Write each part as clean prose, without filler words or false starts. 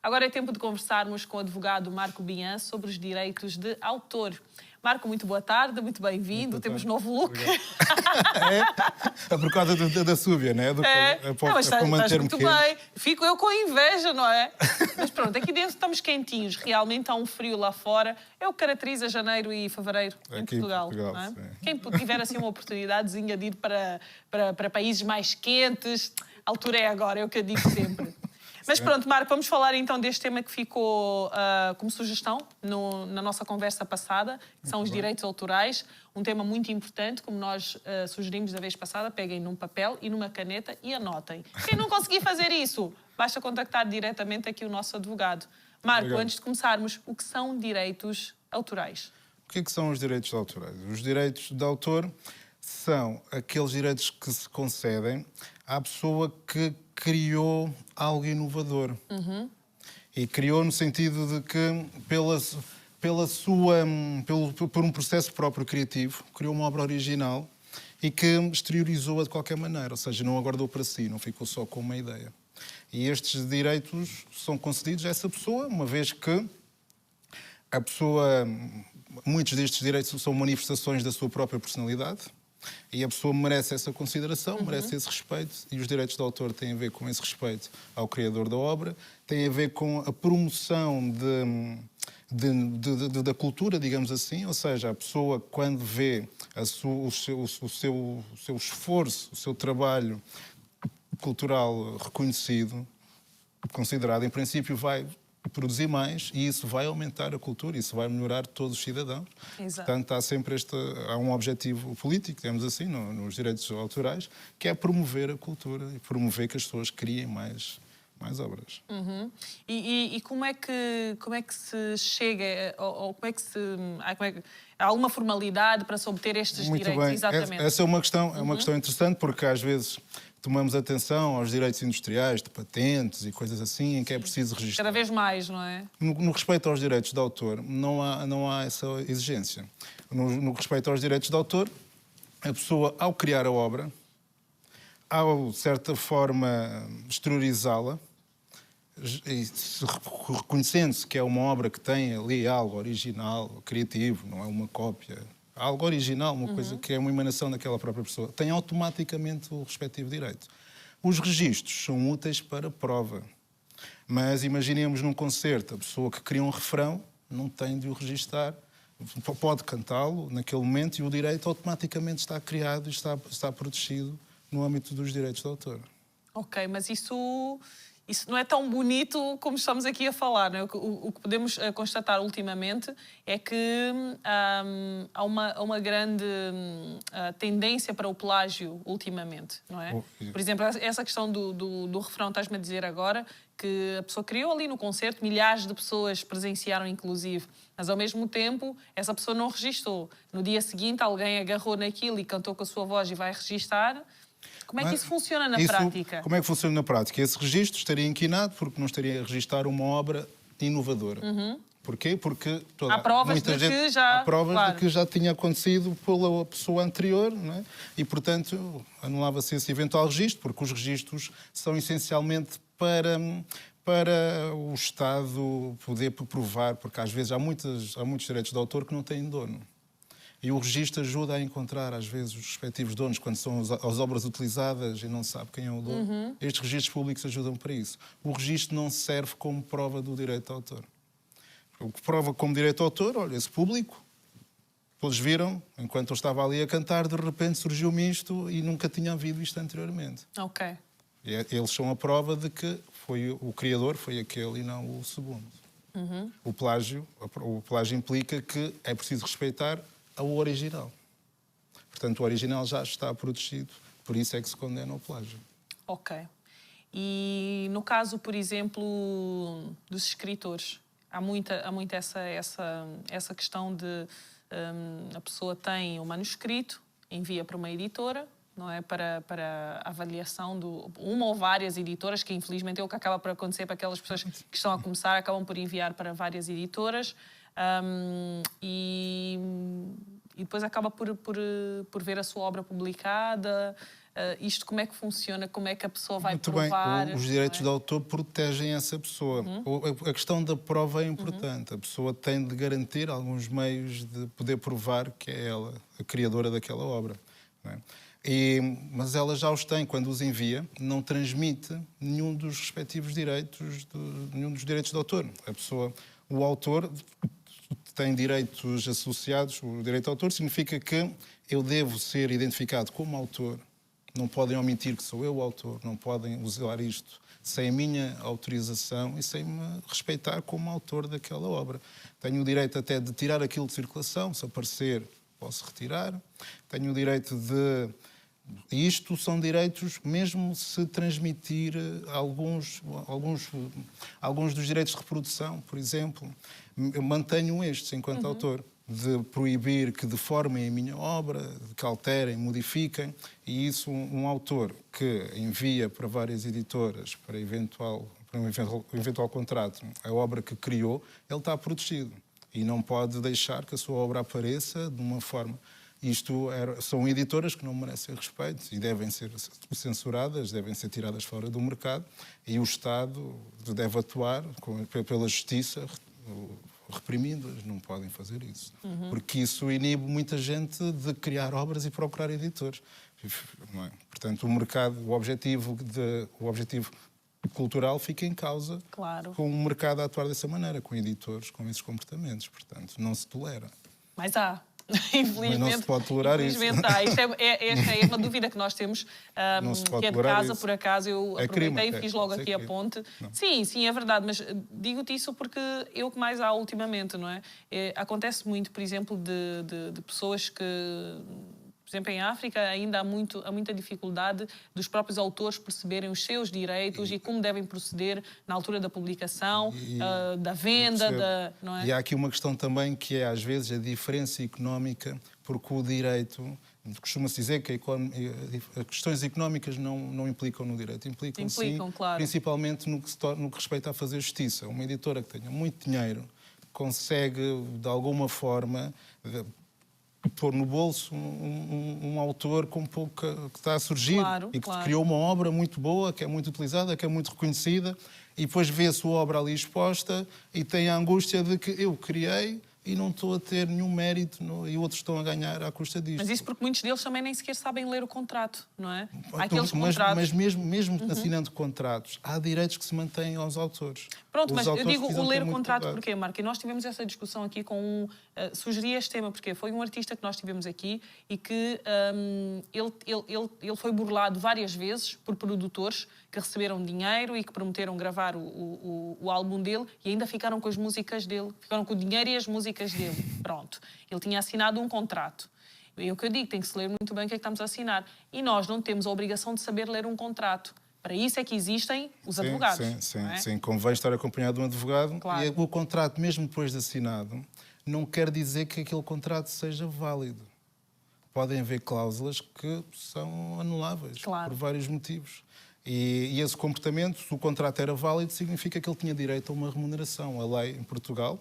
Agora é tempo de conversarmos com o advogado Marco Bihan sobre os direitos de autor. Marco, muito boa tarde, muito bem-vindo. Temos novo look. É por causa da súbia, não é? Mas para estás manter-me muito quente. bem. Fico eu com inveja, não é? Mas pronto, aqui dentro estamos quentinhos. Realmente há um frio lá fora. É o que caracteriza janeiro e fevereiro em Aqui em Portugal. Portugal, não é? sim. Quem tiver assim uma oportunidadezinha de ir para países mais quentes, a altura é agora, é o que eu digo sempre. Mas pronto, Marco, vamos falar então deste tema que ficou como sugestão na nossa conversa passada, que são os direitos autorais. Um tema muito importante, como nós sugerimos da vez passada. Peguem num papel e numa caneta e anotem. Quem não conseguir fazer isso, basta contactar diretamente aqui o nosso advogado. Marco, Obrigado. antes de começarmos, o que são direitos autorais? O que é que são os direitos autorais? Os direitos de autor são aqueles direitos que se concedem à pessoa que criou algo inovador. E criou no sentido de que, por um processo próprio criativo, criou uma obra original e que exteriorizou-a de qualquer maneira, ou seja, não a guardou para si, não ficou só com uma ideia. E estes direitos são concedidos a essa pessoa, uma vez que a pessoa... Muitos destes direitos são manifestações da sua própria personalidade e a pessoa merece essa consideração, merece esse respeito, e os direitos de autor têm a ver com esse respeito ao criador da obra, têm a ver com a promoção da cultura, digamos assim, ou seja, a pessoa quando vê o seu esforço, o seu trabalho cultural reconhecido, considerado, em princípio vai produzir mais e isso vai aumentar a cultura, isso vai melhorar todos os cidadãos. Exato. Portanto, há um objetivo político, digamos assim, nos direitos autorais, que é promover a cultura e promover que as pessoas criem mais obras. E como é que se chega, ou como é que se... há alguma formalidade para se obter estes Muito direitos? bem. Exatamente. Essa é uma questão interessante, porque às vezes tomamos atenção aos direitos industriais, de patentes e coisas assim, em que é preciso registrar. Cada vez mais, não é? No respeito aos direitos de autor, não há essa exigência. No respeito aos direitos de autor, a pessoa, ao criar a obra, ao, de certa forma, exteriorizá-la, e reconhecendo-se que é uma obra que tem ali algo original, criativo, não é uma cópia, algo original, uma coisa que é uma emanação daquela própria pessoa, tem automaticamente o respectivo direito. Os registros são úteis para prova, mas imaginemos num concerto, a pessoa que cria um refrão não tem de o registar, pode cantá-lo naquele momento e o direito automaticamente está criado e está protegido no âmbito dos direitos de autor. Ok, mas isso não é tão bonito como estamos aqui a falar, não é? O que podemos constatar ultimamente é que há uma grande tendência para o plágio ultimamente, não é? Por exemplo, essa questão do refrão, estás-me a dizer agora, que a pessoa criou ali no concerto, milhares de pessoas presenciaram inclusive, mas ao mesmo tempo essa pessoa não registou. No dia seguinte alguém agarrou naquilo e cantou com a sua voz e vai registar. Como é que isso funciona na prática? Como é que funciona na prática? Esse registro estaria inquinado porque não estaria a registrar uma obra inovadora. Porquê? Porque há provas de que já tinha acontecido pela pessoa anterior, não é? E, portanto, anulava-se esse eventual registro, porque os registros são essencialmente para o Estado poder provar, porque às vezes há muitos direitos de autor que não têm dono. E o registro ajuda a encontrar, às vezes, os respectivos donos, quando são as obras utilizadas e não se sabe quem é o dono. Estes registros públicos ajudam para isso. O registro não serve como prova do direito de autor. O que prova como direito de autor, olha, esse público, eles viram, enquanto eu estava ali a cantar, de repente surgiu-me isto e nunca tinha havido isto anteriormente. Ok. E eles são a prova de que o criador foi aquele e não o segundo. O plágio implica que é preciso respeitar ao original. Portanto, o original já está protegido, por isso é que se condena o plágio. Ok. E no caso, por exemplo, dos escritores, há muita essa questão de a pessoa tem um manuscrito, envia para uma editora, não é, para avaliação de uma ou várias editoras, que infelizmente é o que acaba por acontecer para aquelas pessoas que estão a começar, acabam por enviar para várias editoras. E depois acaba por ver a sua obra publicada, isto como é que funciona, como é que a pessoa vai Muito provar. bem, os direitos de autor protegem essa pessoa. A questão da prova é importante. A pessoa tem de garantir alguns meios de poder provar que é ela a criadora daquela obra. Não é? Mas ela já os tem. Quando os envia, não transmite nenhum dos respectivos direitos, nenhum dos direitos de autor. O autor tem direitos associados. O direito de autor significa que eu devo ser identificado como autor. Não podem omitir que sou eu o autor, não podem usar isto sem a minha autorização e sem me respeitar como autor daquela obra. Tenho o direito até de tirar aquilo de circulação, se aparecer, posso retirar. Tenho o direito de... Isto são direitos, mesmo se transmitir alguns dos direitos de reprodução, por exemplo. Eu mantenho estes enquanto autor. De proibir que deformem a minha obra, que alterem, modifiquem. E isso, um autor que envia para várias editoras para um eventual contrato a obra que criou, ele está protegido. E não pode deixar que a sua obra apareça de uma forma... São editoras que não merecem respeito e devem ser censuradas, devem ser tiradas fora do mercado, e o Estado deve atuar pela justiça, reprimindo-as, não podem fazer isso. Porque isso inibe muita gente de criar obras e procurar editores. Não é? Portanto, o mercado, o objetivo cultural fica em causa, Claro. com o mercado a atuar dessa maneira, com editores, com esses comportamentos. Portanto, não se tolera. Mas há. Infelizmente, mas não se pode tolerar isso. Há. Esta é uma dúvida que nós temos, que é de casa, isso. Por acaso. Eu aproveitei e fiz logo aqui a ponte. Não. Sim, é verdade, mas digo-te isso porque é o que mais há ultimamente, não é? Acontece muito, por exemplo, de pessoas que... Por exemplo, em África ainda há muita dificuldade dos próprios autores perceberem os seus direitos e como devem proceder na altura da publicação, da venda, não é? E há aqui uma questão também que é, às vezes, a diferença económica, porque o direito... Costuma-se dizer que as questões económicas não implicam no direito. Implicam sim, claro. Principalmente no que respeita a fazer justiça. Uma editora que tenha muito dinheiro consegue, de alguma forma... pôr no bolso um autor com pouca, que está a surgir e que criou uma obra muito boa, que é muito utilizada, que é muito reconhecida, e depois vê a sua obra ali exposta e tem a angústia de que eu criei e não estou a ter nenhum mérito e outros estão a ganhar à custa disto. Mas isso porque muitos deles também nem sequer sabem ler o contrato, não é? Há aqueles contratos... Mas mesmo assinando contratos, há direitos que se mantêm aos autores. Pronto, mas eu digo o ler o contrato porquê, Marco? E nós tivemos essa discussão aqui com sugeri este tema porque foi um artista que nós tivemos aqui e que ele foi burlado várias vezes por produtores que receberam dinheiro e que prometeram gravar o álbum dele e ainda ficaram com as músicas dele. Ficaram com o dinheiro e as músicas dele. Pronto. Ele tinha assinado um contrato. É o que eu digo, tem que se ler muito bem o que é que estamos a assinar. E nós não temos a obrigação de saber ler um contrato. Para isso é que existem os advogados. Sim. Convém estar acompanhado de um advogado. Claro. E o contrato, mesmo depois de assinado, não quer dizer que aquele contrato seja válido. Podem haver cláusulas que são anuláveis por vários motivos. E esse comportamento, se o contrato era válido, significa que ele tinha direito a uma remuneração. A lei em Portugal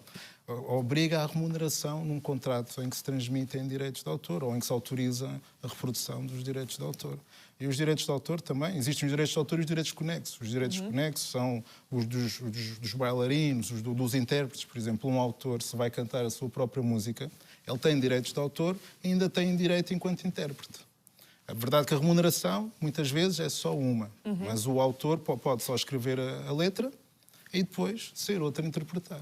obriga à remuneração num contrato em que se transmitem direitos de autor ou em que se autoriza a reprodução dos direitos de autor. E os direitos de autor também. Existem os direitos de autor e os direitos conexos. Os direitos conexos são os dos bailarinos, os dos intérpretes. Por exemplo, um autor, se vai cantar a sua própria música, ele tem direitos de autor e ainda tem direito enquanto intérprete. A verdade é que a remuneração, muitas vezes, é só uma. Mas o autor pode só escrever a letra e depois ser outro a interpretar.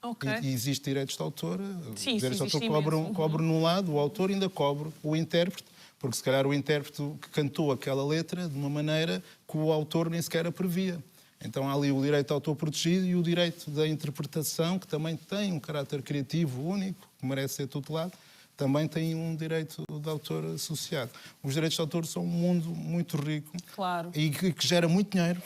Okay. E existe direitos de autor. Sim, os direitos de autor cobram num lado, o autor ainda cobra o intérprete, porque se calhar o intérprete que cantou aquela letra de uma maneira que o autor nem sequer a previa. Então há ali o direito de autor protegido e o direito da interpretação, que também tem um caráter criativo único, que merece ser tutelado, também tem um direito de autor associado. Os direitos de autor são um mundo muito rico e que gera muito dinheiro.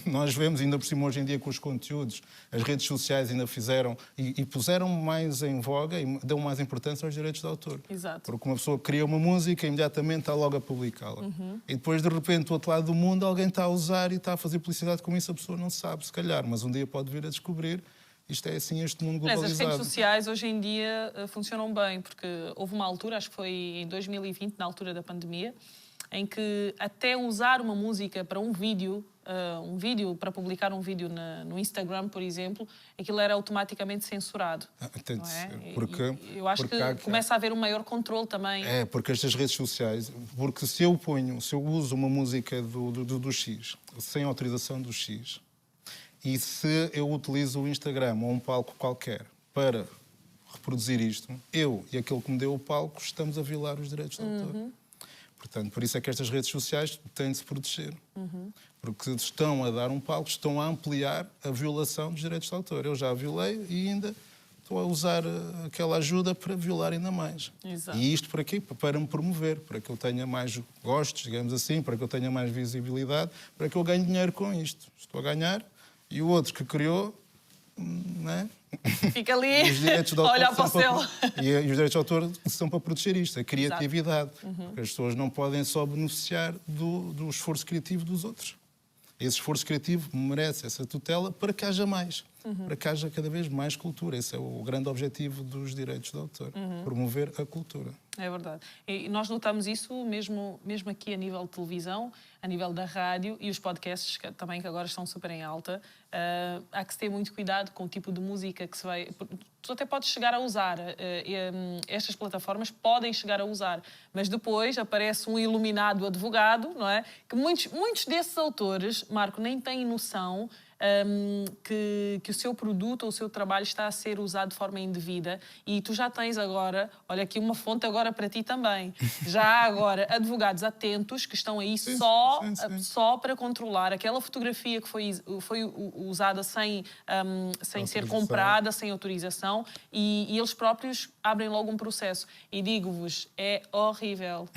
Nós vemos, ainda por cima hoje em dia com os conteúdos, as redes sociais ainda fizeram e puseram mais em voga e dão mais importância aos direitos de autor. Exato. Porque uma pessoa cria uma música e imediatamente está logo a publicá-la. E depois, de repente, do outro lado do mundo, alguém está a usar e está a fazer publicidade com isso, a pessoa não sabe, se calhar, mas um dia pode vir a descobrir. Isto é assim, este mundo globalizado. Mas as redes sociais hoje em dia funcionam bem, porque houve uma altura, acho que foi em 2020, na altura da pandemia, em que até usar uma música para um vídeo, para publicar um vídeo no Instagram, por exemplo, aquilo era automaticamente censurado. Não é? Porque, eu acho que começa a haver um maior controle também. É, porque estas redes sociais, porque se eu uso uma música do X, sem autorização do X, e se eu utilizo o Instagram ou um palco qualquer para reproduzir isto, eu e aquele que me deu o palco estamos a violar os direitos de autor. Portanto, por isso é que estas redes sociais têm de se proteger. Porque estão a dar um palco, estão a ampliar a violação dos direitos de autor. Eu já a violei e ainda estou a usar aquela ajuda para violar ainda mais. Exato. E isto para quê? Para me promover, para que eu tenha mais gostos, digamos assim, para que eu tenha mais visibilidade, para que eu ganhe dinheiro com isto. Estou a ganhar e o outro que criou, não é? Fica ali, os direitos de autor olha para o céu. E os direitos de autor são para proteger isto, a criatividade. Porque as pessoas não podem só beneficiar do esforço criativo dos outros. Esse esforço criativo merece essa tutela para que haja mais, para que haja cada vez mais cultura. Esse é o grande objetivo dos direitos de autor, promover a cultura. É verdade. E nós notamos isso mesmo aqui a nível de televisão, a nível da rádio e os podcasts também, que agora estão super em alta. Há que se ter muito cuidado com o tipo de música que se vai... Tu até podes chegar a usar, estas plataformas podem chegar a usar, mas depois aparece um iluminado advogado, não é? Que muitos desses autores, Marco, nem têm noção que o seu produto ou o seu trabalho está a ser usado de forma indevida, e tu já tens agora, olha aqui uma fonte agora para ti também, já há agora advogados atentos que estão aí só para controlar aquela fotografia que foi usada sem ser comprada, sem autorização, e eles próprios abrem logo um processo. E digo-vos, é horrível.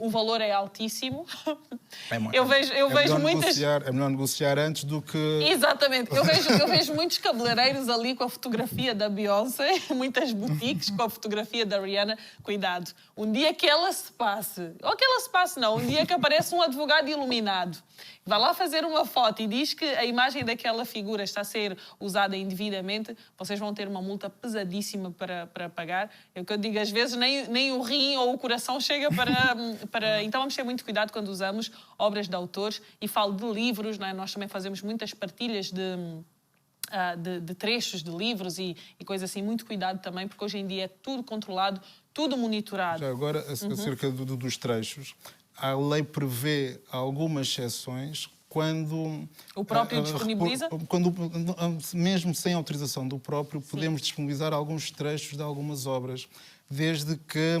O valor é altíssimo. Eu vejo muitas... É melhor negociar antes do que... Exatamente. Eu vejo muitos cabeleireiros ali com a fotografia da Beyoncé, muitas boutiques com a fotografia da Rihanna. Cuidado. Um dia que ela se passe, ou que ela se passe não, um dia que aparece um advogado iluminado, vai lá fazer uma foto e diz que a imagem daquela figura está a ser usada indevidamente, vocês vão ter uma multa pesadíssima para pagar. É o que eu digo, às vezes nem o rim ou o coração chega para... Então vamos ter muito cuidado quando usamos obras de autores, e falo de livros, não é? Nós também fazemos muitas partilhas de trechos de livros e coisas assim. Muito cuidado também, porque hoje em dia é tudo controlado, tudo monitorado. Já agora, acerca dos trechos, a lei prevê algumas exceções quando... O próprio disponibiliza? Mesmo sem autorização do próprio, podemos disponibilizar alguns trechos de algumas obras, desde que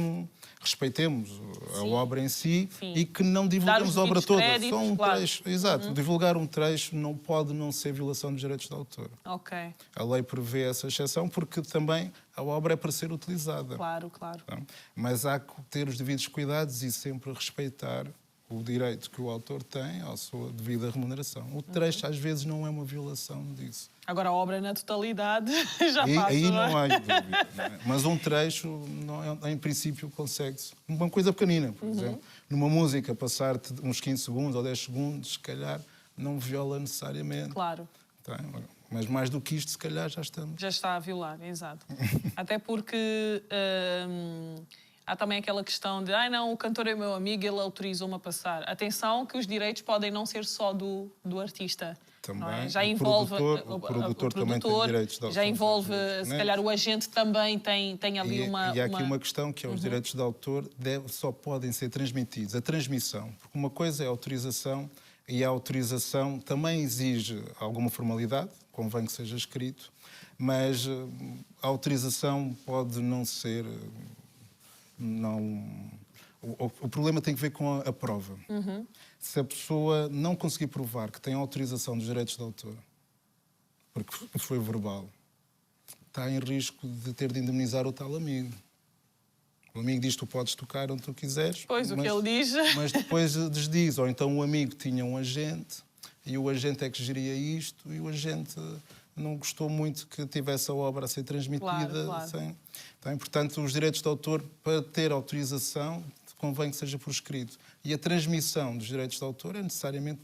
respeitemos a obra em si e que não divulguemos a obra toda. Só um trecho. Exato. Divulgar um trecho não pode não ser violação dos direitos de autor. Ok. A lei prevê essa exceção porque também a obra é para ser utilizada. Claro. Então, mas há que ter os devidos cuidados e sempre respeitar o direito que o autor tem à sua devida remuneração. O trecho, às vezes, não é uma violação disso. Agora, a obra na totalidade já passa. Aí não há dúvida. Não é? Mas um trecho, em princípio, consegue-se. Uma coisa pequenina, por exemplo. Numa música, passar-te uns 15 segundos ou 10 segundos, se calhar, não viola necessariamente. Claro. Tá? Mas mais do que isto, se calhar, já estamos. Já está a violar, exato. Até porque... há também aquela questão de não, o cantor é meu amigo, ele autorizou-me a passar. Atenção que os direitos podem não ser só do artista. Também. É? Já envolve O produtor também tem direitos de autor. Já envolve, se calhar, o agente também tem ali uma... E há aqui uma questão que é os direitos de autor só podem ser transmitidos. A transmissão, porque uma coisa é a autorização e a autorização também exige alguma formalidade, convém que seja escrito, mas a autorização pode não ser... O problema tem que ver com a prova. Se a pessoa não conseguir provar que tem autorização dos direitos de autor, porque foi verbal, está em risco de ter de indemnizar o tal amigo. O amigo diz: tu podes tocar onde tu quiseres. Pois, o que ele diz. Mas depois desdiz. Ou então o amigo tinha um agente e o agente é que geria isto e o agente não gostou muito que tivesse a obra a ser transmitida. Claro. Então, portanto, os direitos de autor, para ter autorização, convém que seja por escrito. E a transmissão dos direitos de autor é necessariamente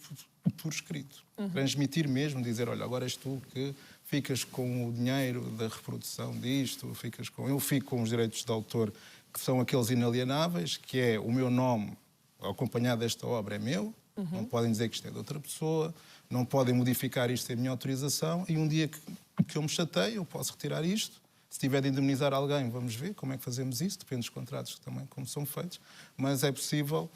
por escrito. Transmitir mesmo, dizer: olha, agora és tu que ficas com o dinheiro da reprodução disto, eu fico com os direitos de autor, que são aqueles inalienáveis, que é o meu nome, acompanhado desta obra é meu, não podem dizer que isto é de outra pessoa, não podem modificar isto sem a minha autorização, e um dia que eu me chateio, eu posso retirar isto. Se tiver de indemnizar alguém, vamos ver como é que fazemos isso, depende dos contratos também, como são feitos, mas é possível,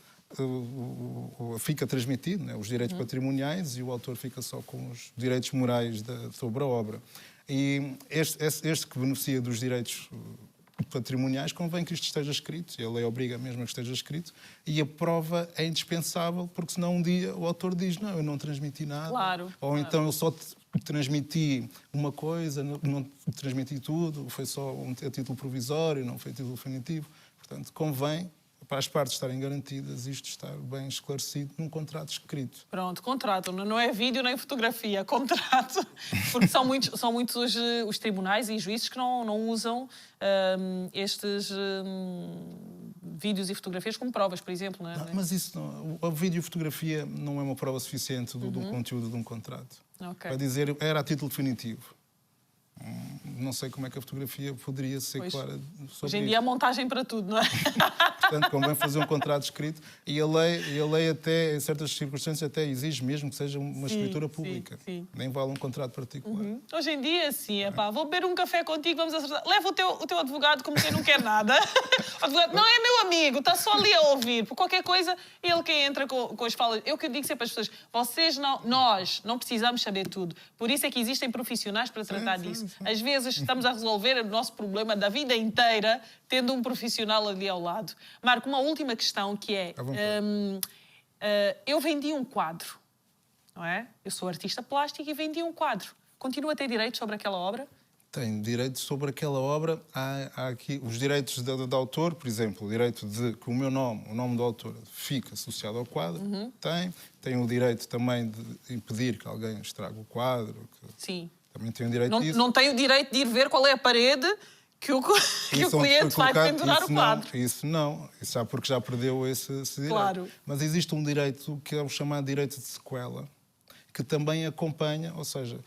fica transmitido, né, os direitos patrimoniais, e o autor fica só com os direitos morais sobre a obra. E este que beneficia dos direitos patrimoniais, convém que isto esteja escrito, e a lei obriga mesmo a que esteja escrito, e a prova é indispensável, porque senão um dia o autor diz, não, eu não transmiti nada, ou então eu só transmiti uma coisa, não transmiti tudo, foi só a título provisório, não foi a título definitivo. Portanto, convém, para as partes estarem garantidas, isto estar bem esclarecido num contrato escrito. Pronto, contrato. Não é vídeo nem fotografia, contrato. Porque são muitos os tribunais e juízes que não usam estes vídeos e fotografias como provas, por exemplo. Não é? Não, mas isso não, a vídeo e fotografia não é uma prova suficiente do conteúdo de um contrato. Okay. Para dizer, era a título definitivo. Não sei como é que a fotografia poderia ser clara sobre hoje em dia há montagem para tudo, não é? Portanto, convém fazer um contrato escrito, e a lei até, em certas circunstâncias, até exige mesmo que seja uma escritura pública. Sim. Nem vale um contrato particular. Hoje em dia, sim, vou beber um café contigo, vamos acertar. Leva o teu advogado como quem não quer nada. O advogado não é meu amigo, está só ali a ouvir. Por qualquer coisa, ele quem entra com as falas. Eu que digo sempre às pessoas, nós não precisamos saber tudo. Por isso é que existem profissionais para tratar disso. Às vezes estamos a resolver o nosso problema da vida inteira tendo um profissional ali ao lado. Marco, uma última questão que é... eu vendi um quadro, não é? Eu sou artista plástico e vendi um quadro. Continua a ter direitos sobre aquela obra? Tem direitos sobre aquela obra. Há aqui os direitos de autor, por exemplo, o direito de que o meu nome, o nome do autor, fique associado ao quadro. Tem o direito também de impedir que alguém estrague o quadro. Sim. Também tem o direito disso. Não tem o direito de ir ver qual é a parede que o cliente vai pendurar o quadro. Isso já porque já perdeu esse direito. Claro. Mas existe um direito que é o chamado direito de sequela, que também acompanha, ou seja,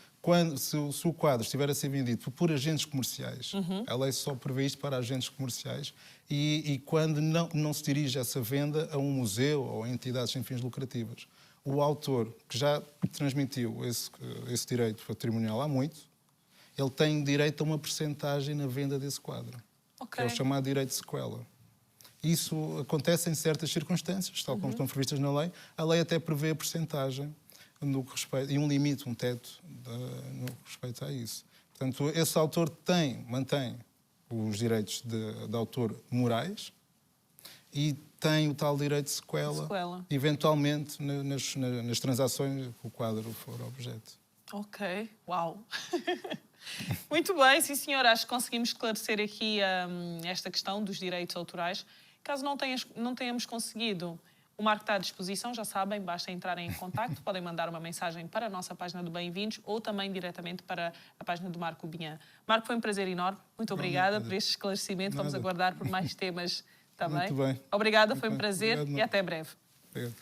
se o quadro estiver a ser vendido por agentes comerciais, a lei só prevê isto para agentes comerciais, e quando não se dirige essa venda a um museu ou a entidades sem fins lucrativas, o autor que já transmitiu esse direito patrimonial há muito, ele tem direito a uma percentagem na venda desse quadro. Que é o chamado direito de sequela. Isso acontece em certas circunstâncias, tal como estão previstas na lei. A lei até prevê a percentagem no que respeita, e um limite, um teto no que respeita a isso. Portanto, esse autor mantém os direitos de autor morais e tem o tal direito de sequela. Eventualmente nas transações que o quadro for objeto. Ok, uau! Muito bem, sim senhora, acho que conseguimos esclarecer aqui esta questão dos direitos autorais. Caso não tenhamos conseguido, o Marco está à disposição, já sabem, basta entrarem em contacto, podem mandar uma mensagem para a nossa página do Bem-vindos ou também diretamente para a página do Marco Binhan. Marco, foi um prazer enorme, muito obrigada por este esclarecimento, vamos aguardar por mais temas também. Muito bem. Obrigada, foi um prazer e até breve. Obrigado.